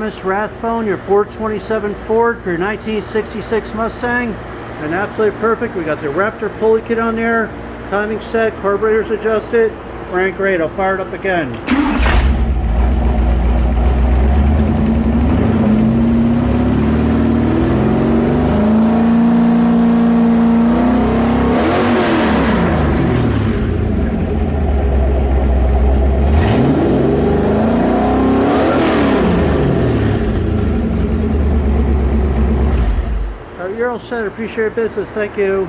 Thomas Rathbone, your 427 Ford for your 1966 Mustang. And absolutely perfect. We got the Raptor pulley kit on there, timing set, carburetors adjusted. Ran great. I'll fire it up again. You're all set. Appreciate your business. Thank you.